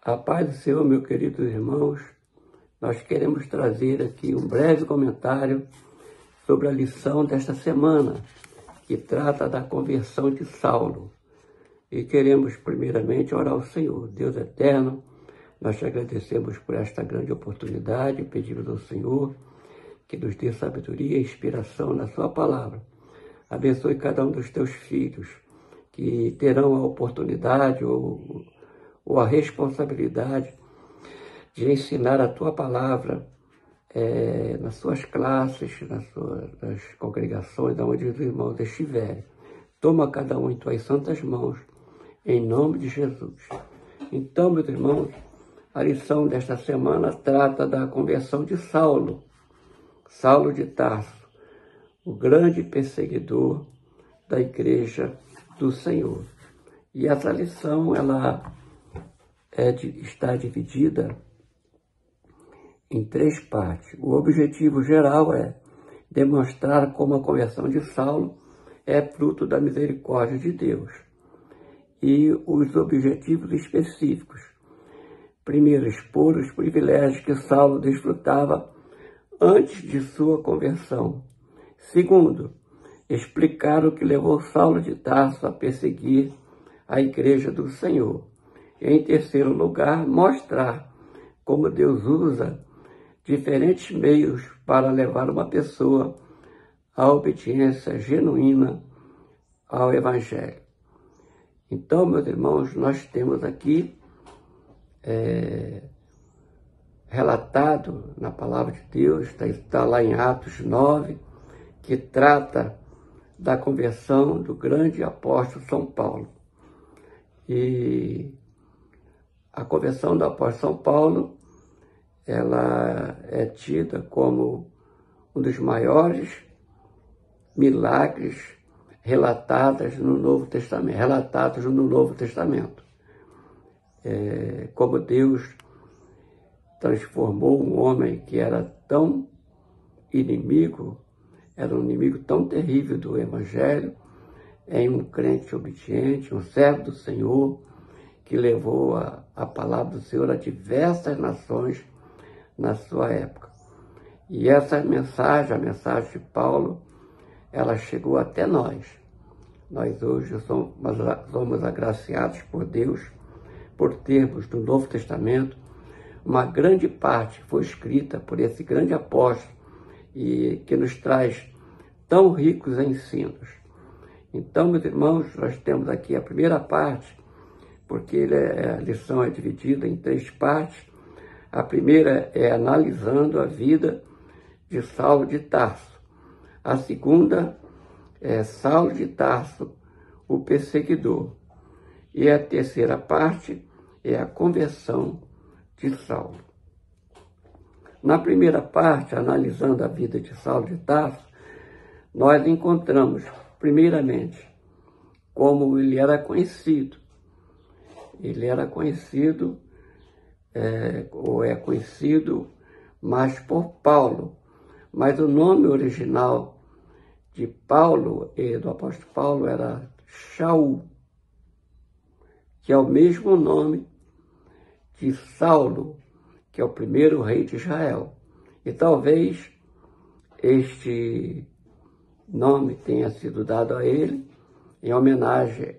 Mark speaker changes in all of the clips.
Speaker 1: A paz do Senhor, meus queridos irmãos, nós queremos trazer aqui um breve comentário sobre a lição desta semana, que trata da conversão de Saulo. E queremos primeiramente orar ao Senhor. Deus eterno, nós te agradecemos por esta grande oportunidade e pedimos ao Senhor que nos dê sabedoria e inspiração na sua palavra. Abençoe cada um dos teus filhos que terão a oportunidade ou a responsabilidade de ensinar a tua palavra nas suas classes, nas congregações, onde os irmãos estiverem. Toma cada um em tuas santas mãos, em nome de Jesus. Então, meus irmãos, a lição desta semana trata da conversão de Saulo, Saulo de Tarso, o grande perseguidor da igreja do Senhor. E essa lição, ela está dividida em 3 partes. O objetivo geral é demonstrar como a conversão de Saulo é fruto da misericórdia de Deus. E os objetivos específicos. Primeiro, expor os privilégios que Saulo desfrutava antes de sua conversão. Segundo, explicar o que levou Saulo de Tarso a perseguir a igreja do Senhor. E, em terceiro lugar, mostrar como Deus usa diferentes meios para levar uma pessoa à obediência genuína ao Evangelho. Então, meus irmãos, nós temos aqui relatado na palavra de Deus, está lá em Atos 9, que trata da conversão do grande apóstolo São Paulo. E a conversão do apóstolo São Paulo, ela é tida como um dos maiores milagres relatados no Novo Testamento. Como Deus transformou um homem que era tão inimigo, era um inimigo tão terrível do Evangelho, em um crente obediente, um servo do Senhor, que levou a palavra do Senhor a diversas nações na sua época. E essa mensagem, a mensagem de Paulo, ela chegou até nós. Nós hoje somos agraciados por Deus, por termos no Novo Testamento, uma grande parte foi escrita por esse grande apóstolo e que nos traz tão ricos ensinos. Então, meus irmãos, nós temos aqui a primeira parte, porque a lição é dividida em 3 partes. A primeira é analisando a vida de Saulo de Tarso. A segunda é Saulo de Tarso, o perseguidor. E a terceira parte é a conversão de Saulo. Na primeira parte, analisando a vida de Saulo de Tarso, nós encontramos, primeiramente, como ele era conhecido. Ele era conhecido, ou é conhecido mais por Paulo, mas o nome original de Paulo e do apóstolo Paulo era Shaul, que é o mesmo nome de Saulo, que é o primeiro rei de Israel. E talvez este nome tenha sido dado a ele em homenagem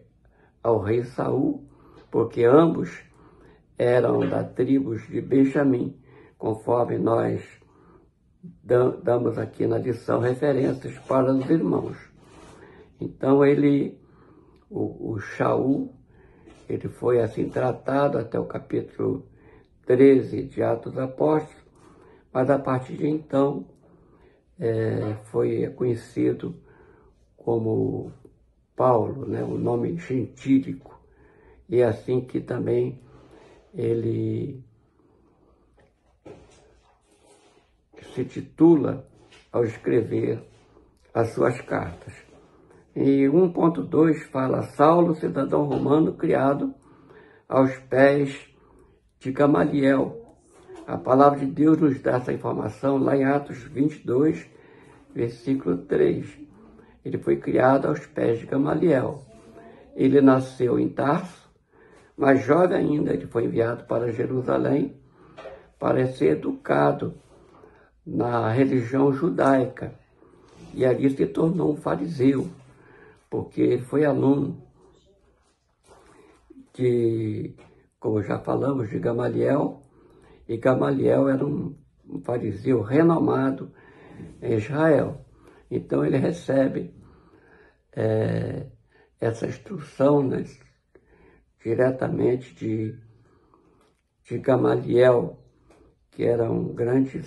Speaker 1: ao rei Saul, porque ambos eram da tribo de Benjamim, conforme nós damos aqui na lição referências para os irmãos. Então o Shaul, ele foi assim tratado até o capítulo 13 de Atos dos Apóstolos, mas a partir de então foi conhecido como Paulo, né, o nome gentílico, e é assim que também ele se titula ao escrever as suas cartas. E 1.2 fala: Saulo, cidadão romano, criado aos pés de Gamaliel. A palavra de Deus nos dá essa informação lá em Atos 22, versículo 3. Ele foi criado aos pés de Gamaliel. Ele nasceu em Tarso, Mas jovem ainda, ele foi enviado para Jerusalém para ser educado na religião judaica. E ali se tornou um fariseu, porque ele foi aluno de, como já falamos, de Gamaliel, e Gamaliel era um fariseu renomado em Israel. Então ele recebe essa instrução, né, diretamente de Gamaliel, que era um grande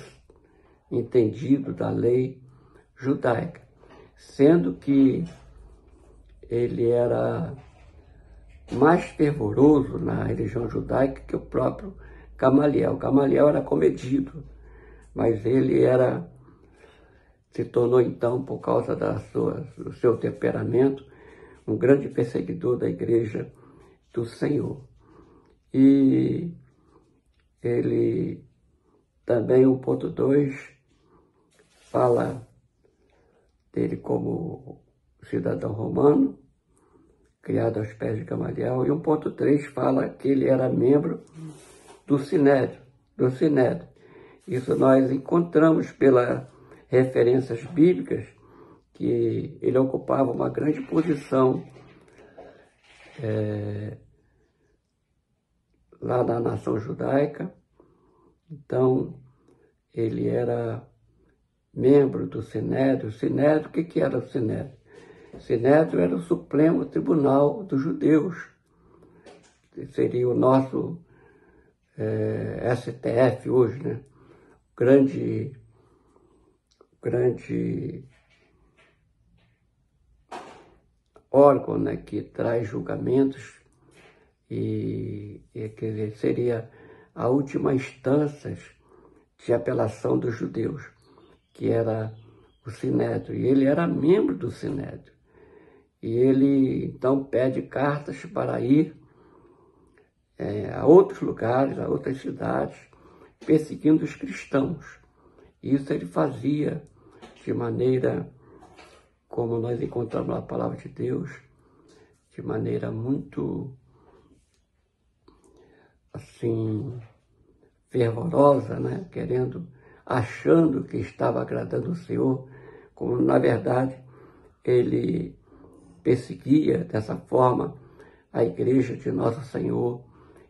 Speaker 1: entendido da lei judaica, sendo que ele era mais fervoroso na religião judaica que o próprio Gamaliel. Gamaliel era comedido, mas ele se tornou então, por causa do seu temperamento, um grande perseguidor da igreja do Senhor. E ele também, o ponto 2, fala dele como cidadão romano, criado aos pés de Gamaliel, e 1.3 fala que ele era membro do Sinédrio. Isso nós encontramos pelas referências bíblicas, que ele ocupava uma grande posição lá na nação judaica. Então, ele era membro do Sinédrio. O que era o Sinédrio? O Sinédrio era o Supremo Tribunal dos Judeus. Seria o nosso STF hoje, né? Grande órgão, né, que traz julgamentos e quer dizer, seria a última instância de apelação dos judeus, que era o Sinédrio. E ele era membro do Sinédrio. E ele, então, pede cartas para ir a outros lugares, a outras cidades, perseguindo os cristãos. Isso ele fazia de maneira, como nós encontramos na palavra de Deus, de maneira muito, assim, fervorosa, né? Achando que estava agradando o Senhor, como na verdade ele perseguia dessa forma a igreja de nosso Senhor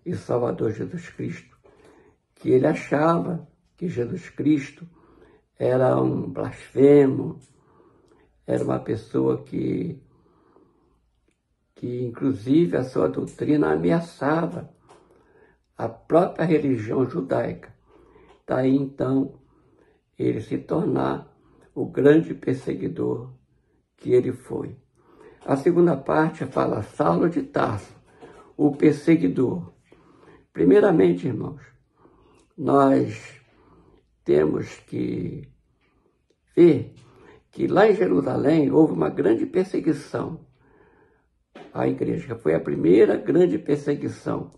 Speaker 1: e Salvador Jesus Cristo, que ele achava que Jesus Cristo era um blasfemo, era uma pessoa que inclusive a sua doutrina ameaçava a própria religião judaica. Daí então ele se tornar o grande perseguidor que ele foi. A segunda parte fala Saulo de Tarso, o perseguidor. Primeiramente, irmãos, nós temos que ver que lá em Jerusalém houve uma grande perseguição à igreja. Foi a primeira grande perseguição.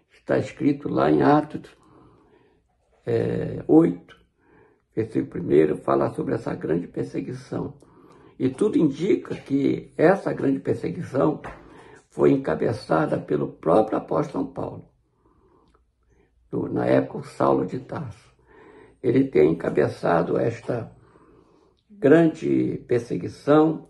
Speaker 1: Está escrito lá em Atos 8, versículo 1, fala sobre essa grande perseguição. E tudo indica que essa grande perseguição foi encabeçada pelo próprio apóstolo Paulo. Na época, o Saulo de Tarso. Ele tem encabeçado esta grande perseguição